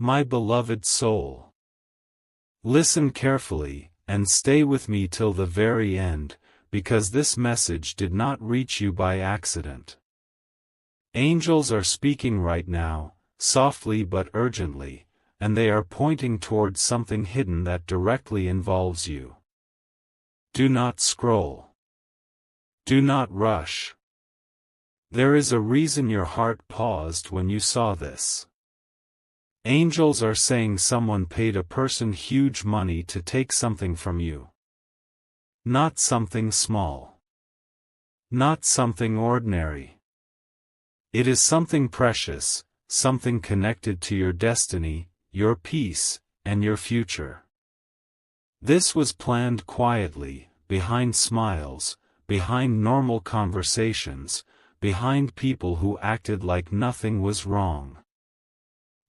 My beloved soul. Listen carefully, and stay with me till the very end, because this message did not reach you by accident. Angels are speaking right now, softly but urgently, and they are pointing towards something hidden that directly involves you. Do not scroll. Do not rush. There is a reason your heart paused when you saw this. Angels are saying someone paid a person huge money to take something from you. Not something small. Not something ordinary. It is something precious, something connected to your destiny, your peace, and your future. This was planned quietly, behind smiles, behind normal conversations, behind people who acted like nothing was wrong.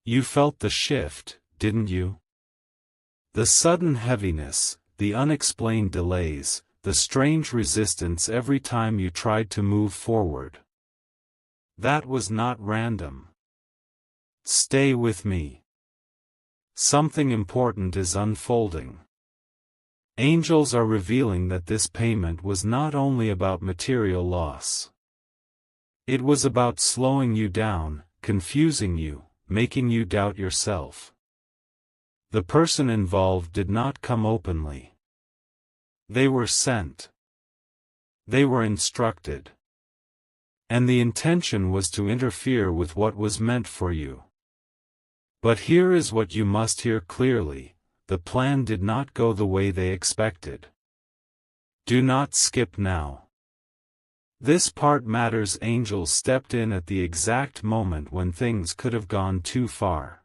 You felt the shift, didn't you? The sudden heaviness, the unexplained delays, the strange resistance every time you tried to move forward. That was not random. Stay with me. Something important is unfolding. Angels are revealing that this payment was not only about material loss. It was about slowing you down, confusing you, making you doubt yourself. The person involved did not come openly. They were sent. They were instructed. And the intention was to interfere with what was meant for you. But here is what you must hear clearly: the plan did not go the way they expected. Do not skip now. This part matters. Angels stepped in at the exact moment when things could have gone too far.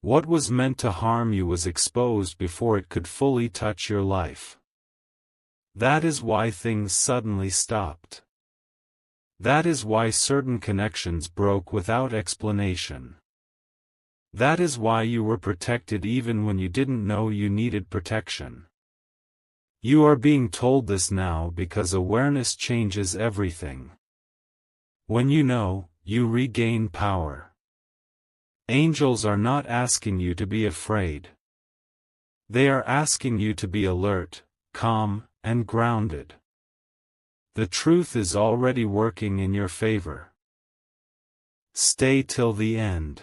What was meant to harm you was exposed before it could fully touch your life. That is why things suddenly stopped. That is why certain connections broke without explanation. That is why you were protected even when you didn't know you needed protection. You are being told this now because awareness changes everything. When you know, you regain power. Angels are not asking you to be afraid. They are asking you to be alert, calm, and grounded. The truth is already working in your favor. Stay till the end.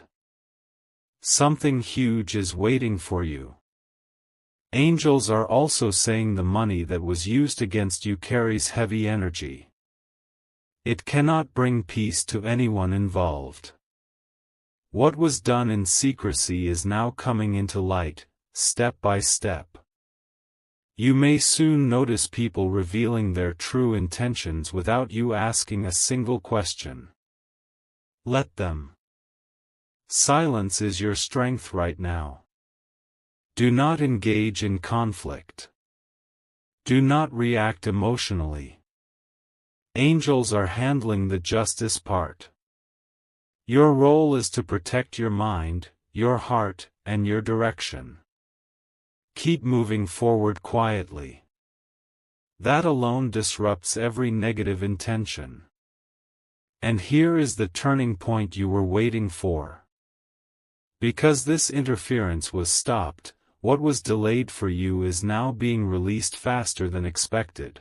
Something huge is waiting for you. Angels are also saying the money that was used against you carries heavy energy. It cannot bring peace to anyone involved. What was done in secrecy is now coming into light, step by step. You may soon notice people revealing their true intentions without you asking a single question. Let them. Silence is your strength right now. Do not engage in conflict. Do not react emotionally. Angels are handling the justice part. Your role is to protect your mind, your heart, and your direction. Keep moving forward quietly. That alone disrupts every negative intention. And here is the turning point you were waiting for. Because this interference was stopped, what was delayed for you is now being released faster than expected.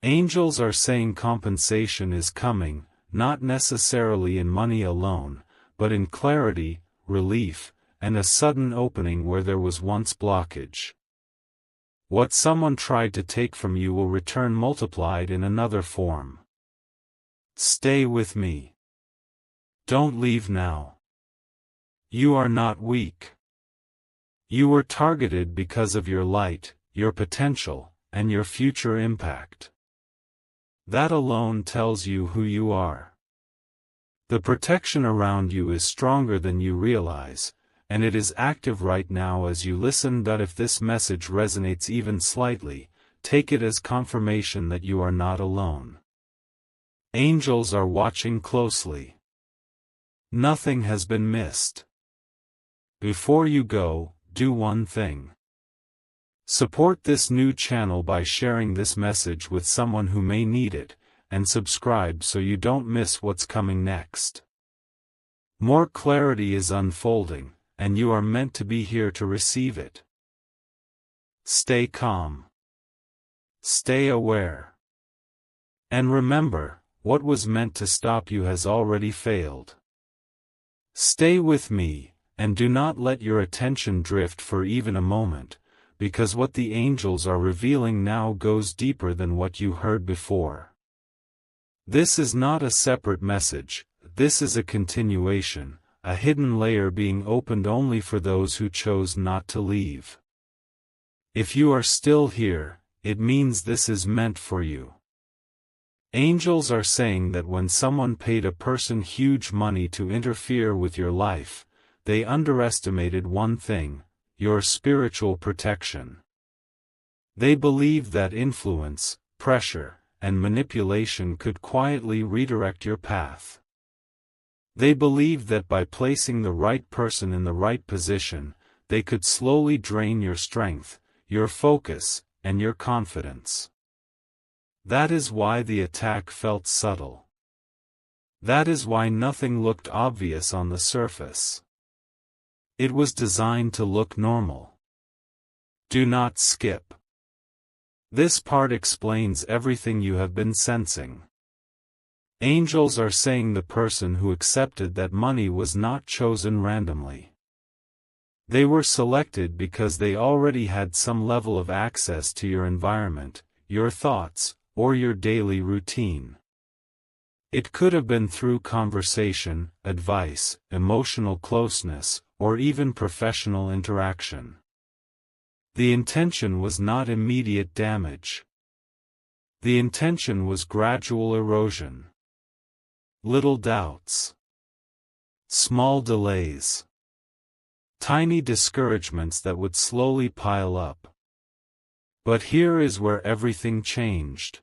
Angels are saying compensation is coming, not necessarily in money alone, but in clarity, relief, and a sudden opening where there was once blockage. What someone tried to take from you will return multiplied in another form. Stay with me. Don't leave now. You are not weak. You were targeted because of your light, your potential, and your future impact. That alone tells you who you are. The protection around you is stronger than you realize, and it is active right now as you listen. But if this message resonates even slightly, take it as confirmation that you are not alone. Angels are watching closely. Nothing has been missed. Before you go, do one thing. Support this new channel by sharing this message with someone who may need it, and subscribe so you don't miss what's coming next. More clarity is unfolding, and you are meant to be here to receive it. Stay calm. Stay aware. And remember, what was meant to stop you has already failed. Stay with me, and do not let your attention drift for even a moment, because what the angels are revealing now goes deeper than what you heard before. This is not a separate message, this is a continuation, a hidden layer being opened only for those who chose not to leave. If you are still here, it means this is meant for you. Angels are saying that when someone paid a person huge money to interfere with your life, they underestimated one thing: your spiritual protection. They believed that influence, pressure, and manipulation could quietly redirect your path. They believed that by placing the right person in the right position, they could slowly drain your strength, your focus, and your confidence. That is why the attack felt subtle. That is why nothing looked obvious on the surface. It was designed to look normal. Do not skip. This part explains everything you have been sensing. Angels are saying the person who accepted that money was not chosen randomly. They were selected because they already had some level of access to your environment, your thoughts, or your daily routine. It could have been through conversation, advice, emotional closeness, or even professional interaction. The intention was not immediate damage. The intention was gradual erosion. Little doubts. Small delays. Tiny discouragements that would slowly pile up. But here is where everything changed.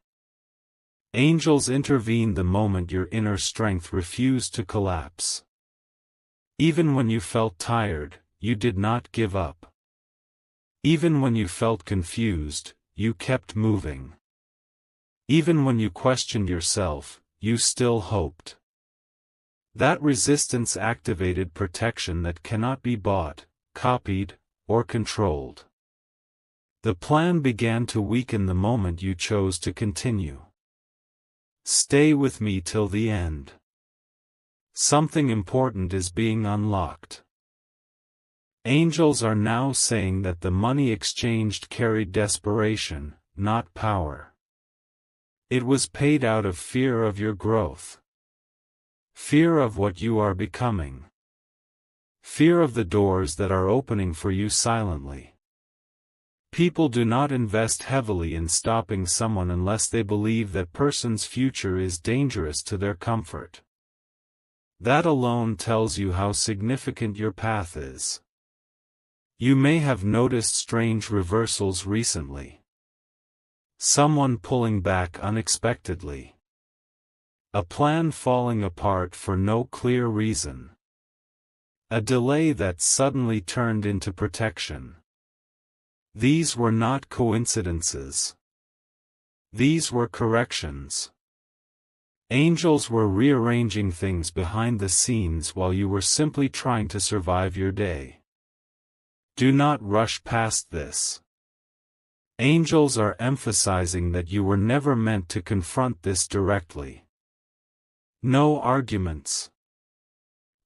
Angels intervened the moment your inner strength refused to collapse. Even when you felt tired, you did not give up. Even when you felt confused, you kept moving. Even when you questioned yourself, you still hoped. That resistance activated protection that cannot be bought, copied, or controlled. The plan began to weaken the moment you chose to continue. Stay with me till the end. Something important is being unlocked. Angels are now saying that the money exchanged carried desperation, not power. It was paid out of fear of your growth. Fear of what you are becoming. Fear of the doors that are opening for you silently. People do not invest heavily in stopping someone unless they believe that person's future is dangerous to their comfort. That alone tells you how significant your path is. You may have noticed strange reversals recently. Someone pulling back unexpectedly. A plan falling apart for no clear reason. A delay that suddenly turned into protection. These were not coincidences. These were corrections. Angels were rearranging things behind the scenes while you were simply trying to survive your day. Do not rush past this. Angels are emphasizing that you were never meant to confront this directly. No arguments.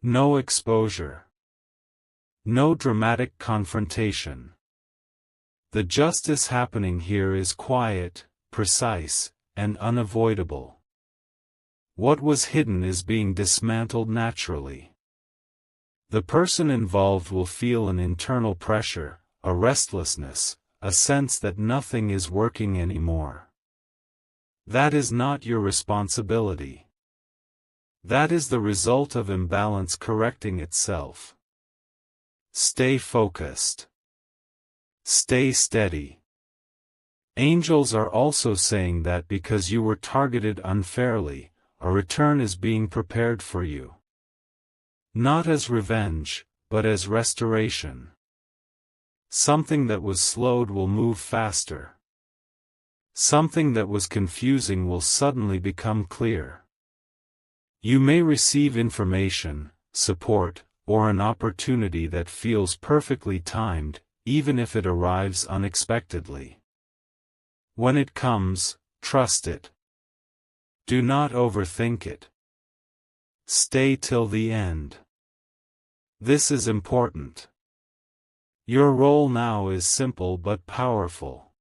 No exposure. No dramatic confrontation. The justice happening here is quiet, precise, and unavoidable. What was hidden is being dismantled naturally. The person involved will feel an internal pressure, a restlessness, a sense that nothing is working anymore. That is not your responsibility. That is the result of imbalance correcting itself. Stay focused. Stay steady. Angels are also saying that because you were targeted unfairly, a return is being prepared for you. Not as revenge, but as restoration. Something that was slowed will move faster. Something that was confusing will suddenly become clear. You may receive information, support, or an opportunity that feels perfectly timed, even if it arrives unexpectedly. When it comes, trust it. Do not overthink it. Stay till the end. This is important. Your role now is simple but powerful.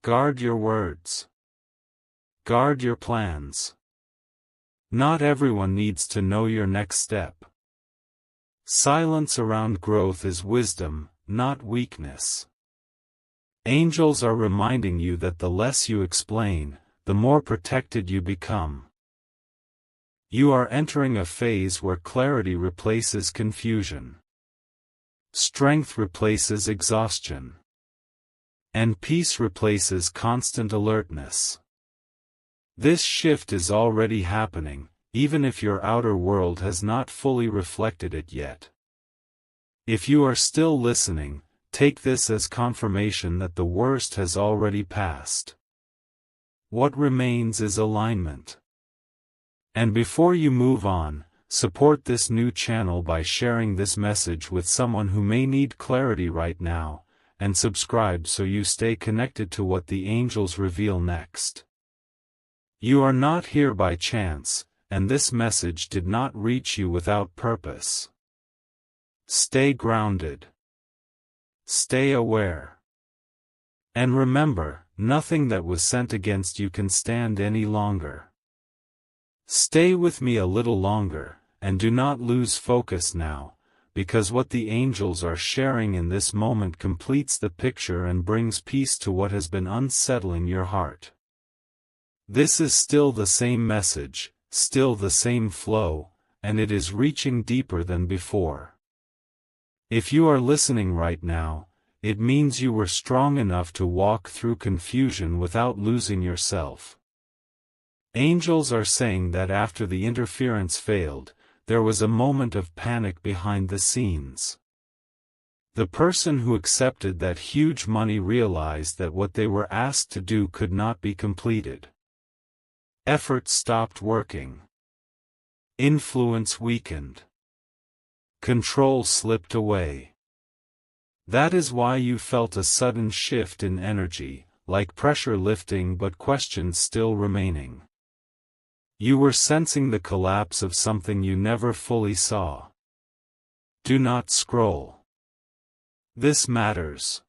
Guard your words. Guard your plans. Not everyone needs to know your next step. Silence around growth is wisdom, not weakness. Angels are reminding you that the less you explain, the more protected you become. You are entering a phase where clarity replaces confusion. Strength replaces exhaustion. And peace replaces constant alertness. This shift is already happening, even if your outer world has not fully reflected it yet. If you are still listening, take this as confirmation that the worst has already passed. What remains is alignment. And before you move on, support this new channel by sharing this message with someone who may need clarity right now, and subscribe so you stay connected to what the angels reveal next. You are not here by chance, and this message did not reach you without purpose. Stay grounded. Stay aware. And remember, nothing that was sent against you can stand any longer. Stay with me a little longer, and do not lose focus now, because what the angels are sharing in this moment completes the picture and brings peace to what has been unsettling your heart. This is still the same message, still the same flow, and it is reaching deeper than before. If you are listening right now, it means you were strong enough to walk through confusion without losing yourself. Angels are saying that after the interference failed, there was a moment of panic behind the scenes. The person who accepted that huge money realized that what they were asked to do could not be completed. Effort stopped working. Influence weakened. Control slipped away. That is why you felt a sudden shift in energy, like pressure lifting but questions still remaining. You were sensing the collapse of something you never fully saw. Do not scroll. This matters.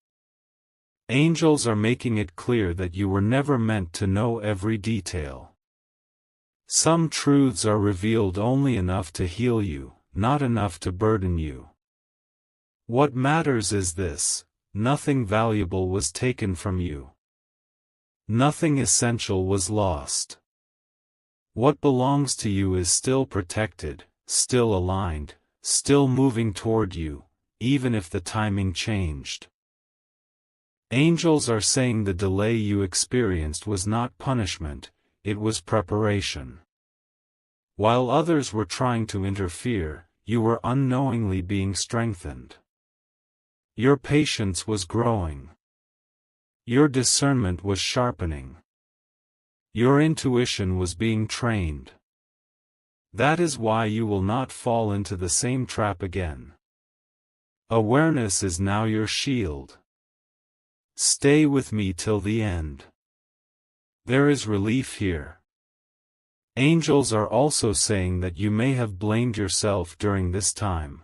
Angels are making it clear that you were never meant to know every detail. Some truths are revealed only enough to heal you, not enough to burden you. What matters is this: nothing valuable was taken from you. Nothing essential was lost. What belongs to you is still protected, still aligned, still moving toward you, even if the timing changed. Angels are saying the delay you experienced was not punishment, it was preparation. While others were trying to interfere, you were unknowingly being strengthened. Your patience was growing. Your discernment was sharpening. Your intuition was being trained. That is why you will not fall into the same trap again. Awareness is now your shield. Stay with me till the end. There is relief here. Angels are also saying that you may have blamed yourself during this time.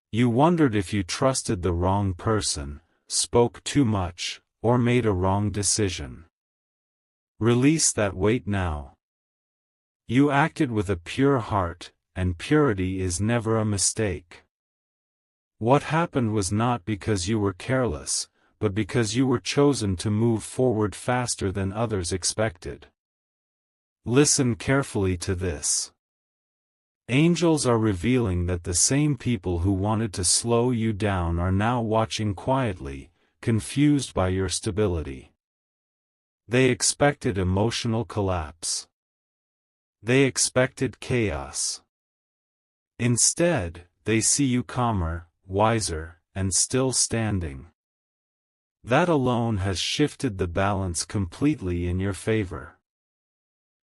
You wondered if you trusted the wrong person, spoke too much, or made a wrong decision. Release that weight now. You acted with a pure heart, and purity is never a mistake. What happened was not because you were careless, but because you were chosen to move forward faster than others expected. Listen carefully to this. Angels are revealing that the same people who wanted to slow you down are now watching quietly, confused by your stability. They expected emotional collapse. They expected chaos. Instead, they see you calmer, wiser, and still standing. That alone has shifted the balance completely in your favor.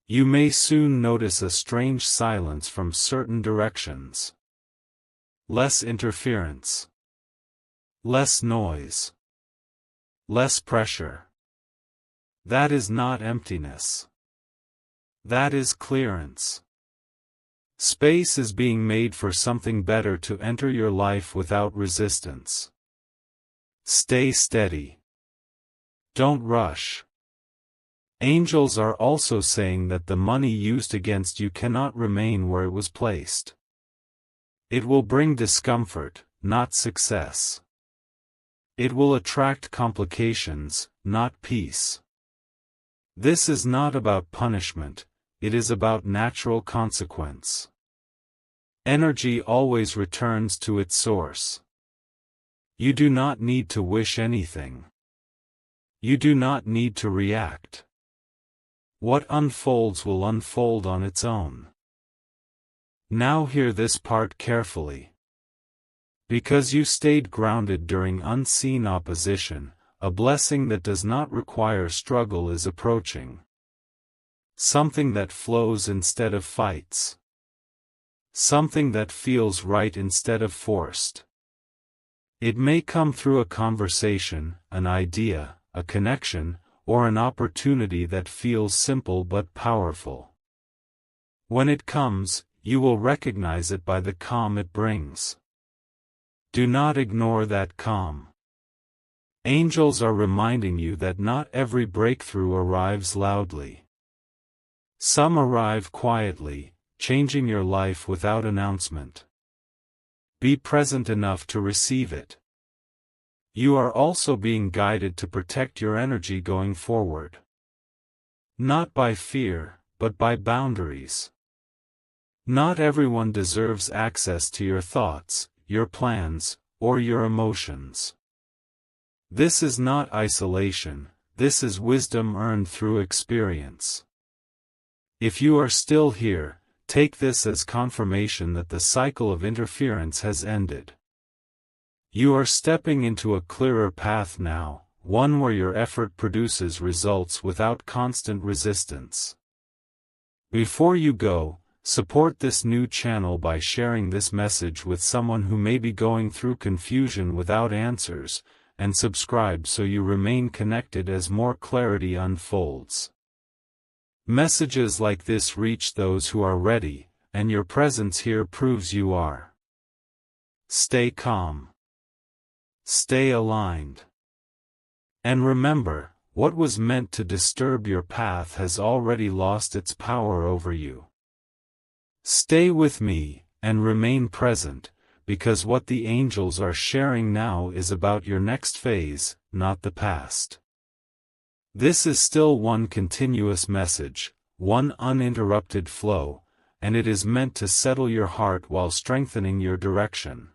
You may soon notice a strange silence from certain directions. Less interference. Less noise. Less pressure. That is not emptiness. That is clearance. Space is being made for something better to enter your life without resistance. Stay steady. Don't rush. Angels are also saying that the money used against you cannot remain where it was placed. It will bring discomfort, not success. It will attract complications, not peace. This is not about punishment, it is about natural consequence. Energy always returns to its source. You do not need to wish anything. You do not need to react. What unfolds will unfold on its own. Now hear this part carefully. Because you stayed grounded during unseen opposition, a blessing that does not require struggle is approaching. Something that flows instead of fights. Something that feels right instead of forced. It may come through a conversation, an idea, a connection, or an opportunity that feels simple but powerful. When it comes, you will recognize it by the calm it brings. Do not ignore that calm. Angels are reminding you that not every breakthrough arrives loudly. Some arrive quietly, changing your life without announcement. Be present enough to receive it. You are also being guided to protect your energy going forward. Not by fear, but by boundaries. Not everyone deserves access to your thoughts, your plans, or your emotions. This is not isolation, this is wisdom earned through experience. If you are still here, take this as confirmation that the cycle of interference has ended. You are stepping into a clearer path now, one where your effort produces results without constant resistance. Before you go, support this new channel by sharing this message with someone who may be going through confusion without answers, and subscribe so you remain connected as more clarity unfolds. Messages like this reach those who are ready, and your presence here proves you are. Stay calm. Stay aligned. And remember, what was meant to disturb your path has already lost its power over you. Stay with me, and remain present, because what the angels are sharing now is about your next phase, not the past. This is still one continuous message, one uninterrupted flow, and it is meant to settle your heart while strengthening your direction.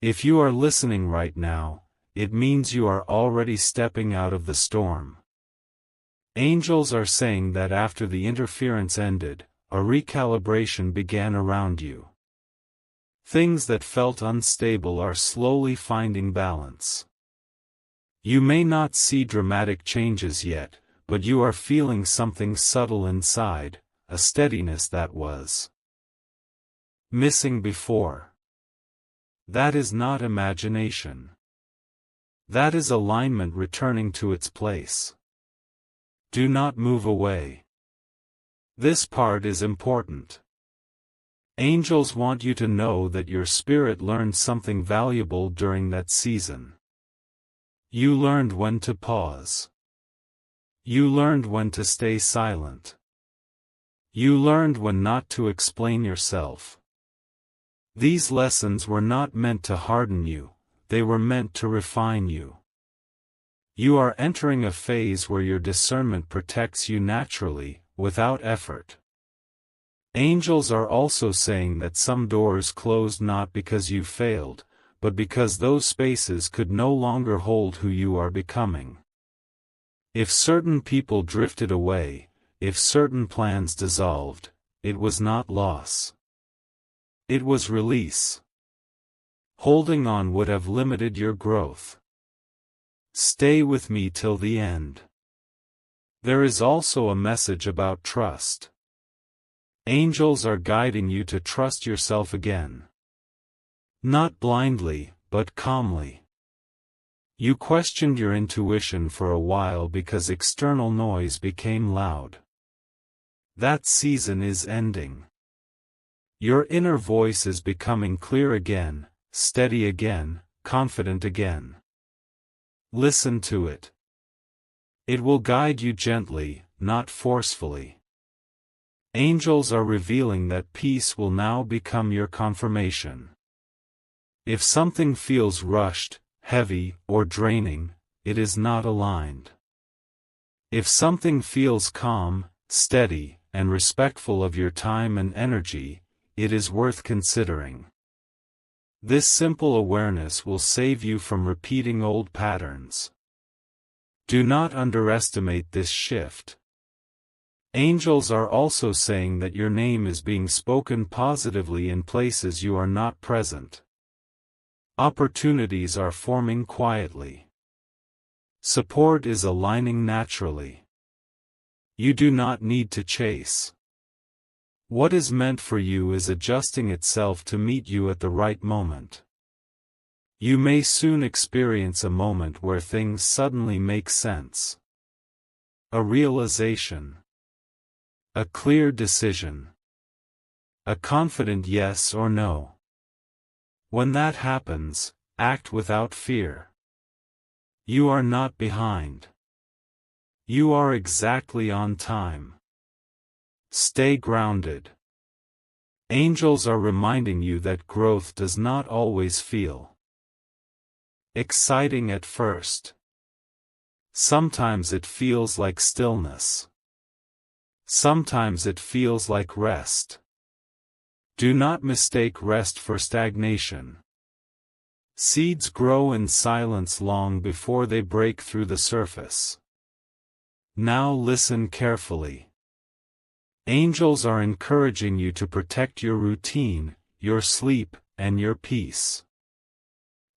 If you are listening right now, it means you are already stepping out of the storm. Angels are saying that after the interference ended, a recalibration began around you. Things that felt unstable are slowly finding balance. You may not see dramatic changes yet, but you are feeling something subtle inside, a steadiness that was missing before. That is not imagination. That is alignment returning to its place. Do not move away. This part is important. Angels want you to know that your spirit learned something valuable during that season. You learned when to pause. You learned when to stay silent. You learned when not to explain yourself. These lessons were not meant to harden you, they were meant to refine you. You are entering a phase where your discernment protects you naturally, without effort. Angels are also saying that some doors closed not because you failed, but because those spaces could no longer hold who you are becoming. If certain people drifted away, if certain plans dissolved, it was not loss. It was release. Holding on would have limited your growth. Stay with me till the end. There is also a message about trust. Angels are guiding you to trust yourself again. Not blindly, but calmly. You questioned your intuition for a while because external noise became loud. That season is ending. Your inner voice is becoming clear again, steady again, confident again. Listen to it. It will guide you gently, not forcefully. Angels are revealing that peace will now become your confirmation. If something feels rushed, heavy, or draining, it is not aligned. If something feels calm, steady, and respectful of your time and energy, it is worth considering. This simple awareness will save you from repeating old patterns. Do not underestimate this shift. Angels are also saying that your name is being spoken positively in places you are not present. Opportunities are forming quietly. Support is aligning naturally. You do not need to chase. What is meant for you is adjusting itself to meet you at the right moment. You may soon experience a moment where things suddenly make sense. A realization. A clear decision. A confident yes or no. When that happens, act without fear. You are not behind. You are exactly on time. Stay grounded. Angels are reminding you that growth does not always feel exciting at first. Sometimes it feels like stillness. Sometimes it feels like rest. Do not mistake rest for stagnation. Seeds grow in silence long before they break through the surface. Now listen carefully. Angels are encouraging you to protect your routine, your sleep, and your peace.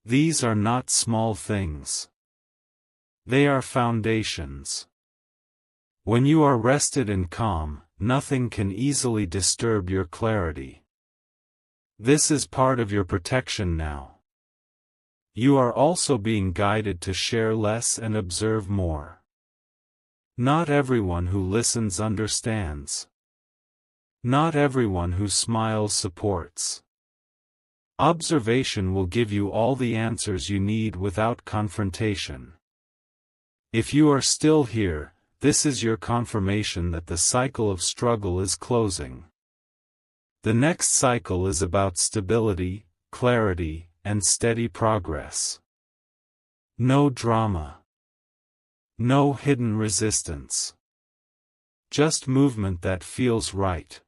These are not small things. They are foundations. When you are rested and calm, nothing can easily disturb your clarity. This is part of your protection now. You are also being guided to share less and observe more. Not everyone who listens understands. Not everyone who smiles supports. Observation will give you all the answers you need without confrontation. If you are still here, this is your confirmation that the cycle of struggle is closing. The next cycle is about stability, clarity, and steady progress. No drama. No hidden resistance. Just movement that feels right.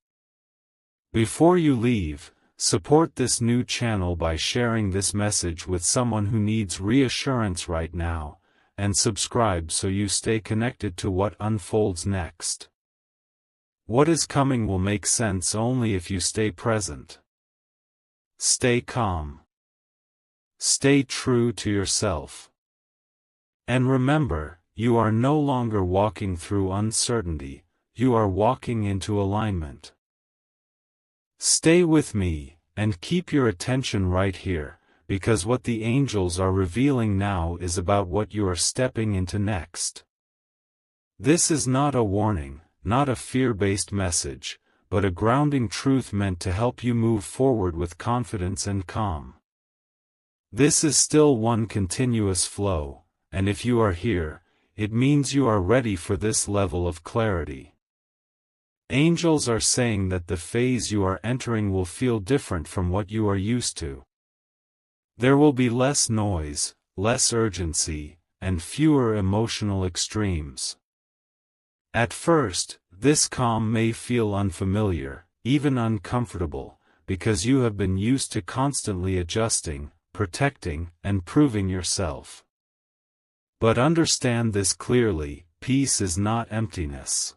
Before you leave, support this new channel by sharing this message with someone who needs reassurance right now, and subscribe so you stay connected to what unfolds next. What is coming will make sense only if you stay present. Stay calm. Stay true to yourself. And remember, you are no longer walking through uncertainty, you are walking into alignment. Stay with me, and keep your attention right here, because what the angels are revealing now is about what you are stepping into next. This is not a warning, not a fear-based message, but a grounding truth meant to help you move forward with confidence and calm. This is still one continuous flow, and if you are here, it means you are ready for this level of clarity. Angels are saying that the phase you are entering will feel different from what you are used to. There will be less noise, less urgency, and fewer emotional extremes. At first, this calm may feel unfamiliar, even uncomfortable, because you have been used to constantly adjusting, protecting, and proving yourself. But understand this clearly: peace is not emptiness.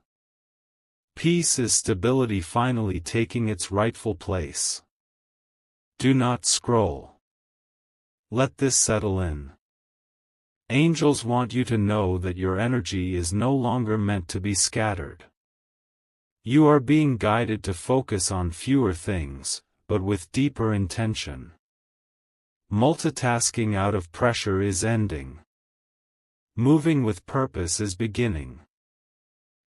Peace is stability finally taking its rightful place. Do not scroll. Let this settle in. Angels want you to know that your energy is no longer meant to be scattered. You are being guided to focus on fewer things, but with deeper intention. Multitasking out of pressure is ending. Moving with purpose is beginning.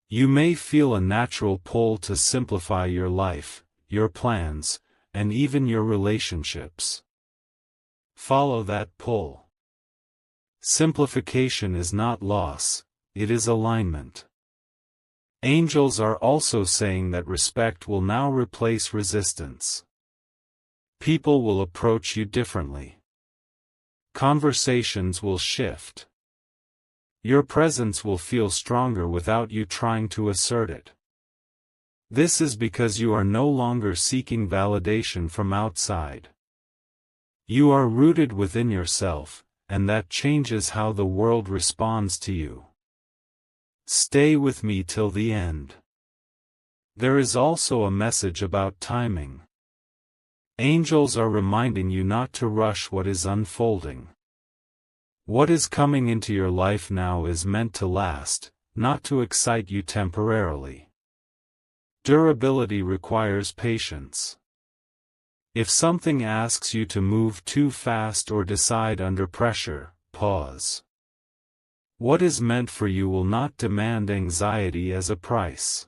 You may feel a natural pull to simplify your life, your plans, and even your relationships. Follow that pull. Simplification is not loss, it is alignment. Angels are also saying that respect will now replace resistance. People will approach you differently. Conversations will shift. Your presence will feel stronger without you trying to assert it. This is because you are no longer seeking validation from outside. You are rooted within yourself, and that changes how the world responds to you. Stay with me till the end. There is also a message about timing. Angels are reminding you not to rush what is unfolding. What is coming into your life now is meant to last, not to excite you temporarily. Durability requires patience. If something asks you to move too fast or decide under pressure, pause. What is meant for you will not demand anxiety as a price.